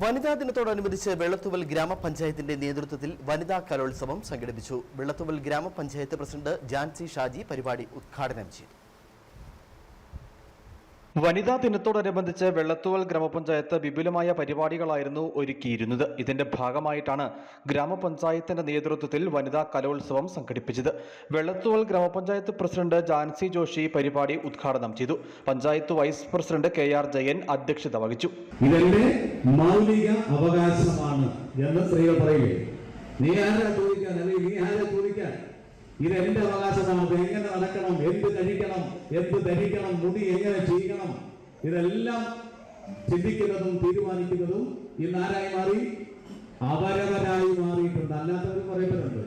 വനിതാ ദിനത്തോടനുബന്ധിച്ച് വെള്ളത്തുവൽ ഗ്രാമപഞ്ചായത്തിന്റെ നേതൃത്വത്തിൽ വനിതാ കലോത്സവം സംഘടിപ്പിച്ചു. വെള്ളത്തുവൽ ഗ്രാമപഞ്ചായത്ത് പ്രസിഡന്റ് ജാൻസി ഷാജി പരിപാടി ഉദ്ഘാടനം ചെയ്തു. വനിതാ ദിനത്തോടനുബന്ധിച്ച് വെള്ളത്തുവൽ ഗ്രാമപഞ്ചായത്ത് വിപുലമായ പരിപാടികളായിരുന്നു ഒരുക്കിയിരുന്നത്. ഇതിന്റെ ഭാഗമായിട്ടാണ് ഗ്രാമപഞ്ചായത്തിന്റെ നേതൃത്വത്തിൽ വനിതാ കലോത്സവം സംഘടിപ്പിച്ചത്. വെള്ളത്തുവൽ ഗ്രാമപഞ്ചായത്ത് പ്രസിഡന്റ് ജാൻസി ജോഷി പരിപാടി ഉദ്ഘാടനം ചെയ്തു. Panchayat vice president KR Jayan അധ്യക്ഷത വഹിച്ചു. ഇതെന്റെ മൗലിക അവകാശമാണ് എന്ന് സ്ത്രീകൾ പറയില്ലേ, നീ ആരാ ചോദിക്കാൻ, അല്ലെങ്കിൽ നീ ആരാ ചോദിക്കാൻ, ഇതെന്റെ അവകാശമാണ്. എങ്ങനെ നടക്കണം, എന്ത് കഴിക്കണം, എന്ത് ധരിക്കണം, മുടി എങ്ങനെ ചെയ്യണം, ഇതെല്ലാം ചിന്തിക്കുന്നതും തീരുമാനിക്കുന്നതും ഇന്ന് ആരായി മാറി? അവരവരായി മാറിയിട്ടുണ്ട്. അല്ലാത്തവർ പറയപ്പെടുന്നുണ്ട്.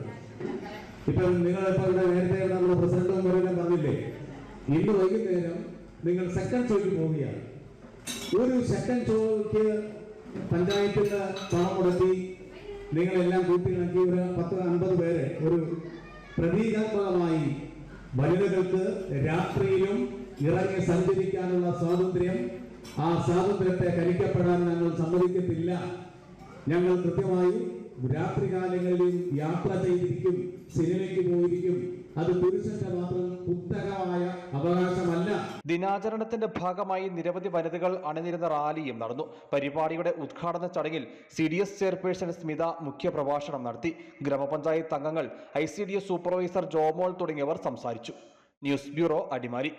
ഇപ്പൊ നിങ്ങളിപ്പോ ഇവിടെ നേരത്തെ നമ്മുടെ പ്രസിഡന്റും പറഞ്ഞില്ലേ, ഇന്ന് വൈകുന്നേരം നിങ്ങൾ സെക്കൻഡ് ഷോയ്ക്ക് പോവുകയാണ്. ഒരു സെക്കൻഡ് ഷോയ്ക്ക് പഞ്ചായത്തിന് പണം മുടക്കി നിങ്ങളെല്ലാം കൂട്ടിയിണക്കി ഒരു 10-50 പേരെ ഒരു പ്രതീകാത്മകമായി വനിതകൾക്ക് രാത്രിയിലും ഇറങ്ങി സഞ്ചരിക്കാനുള്ള സ്വാതന്ത്ര്യം, ആ സ്വാതന്ത്ര്യത്തെ ഹനിക്കപ്പെടാൻ ഞങ്ങൾ സമ്മതിക്കത്തില്ല. ഞങ്ങൾ കൃത്യമായി രാത്രികാലങ്ങളിലും യാത്ര ചെയ്തിരിക്കും, സിനിമയ്ക്ക് പോയിരിക്കും. അത് പുരുഷന്റെ മാത്രം കുത്തകമായ അവകാശമല്ല. ദിനാചരണത്തിന്റെ ഭാഗമായി നിരവധി വനിതകൾ അണിനിരുന്ന റാലിയും നടന്നു. പരിപാടിയുടെ ഉദ്ഘാടന ചടങ്ങിൽ CDS ചെയർപേഴ്സൺ സ്മിത മുഖ്യപ്രഭാഷണം നടത്തി. ഗ്രാമപഞ്ചായത്ത് അംഗങ്ങൾ, ICDS സൂപ്പർവൈസർ ജോമോൾ തുടങ്ങിയവർ സംസാരിച്ചു. News bureau, Adimali.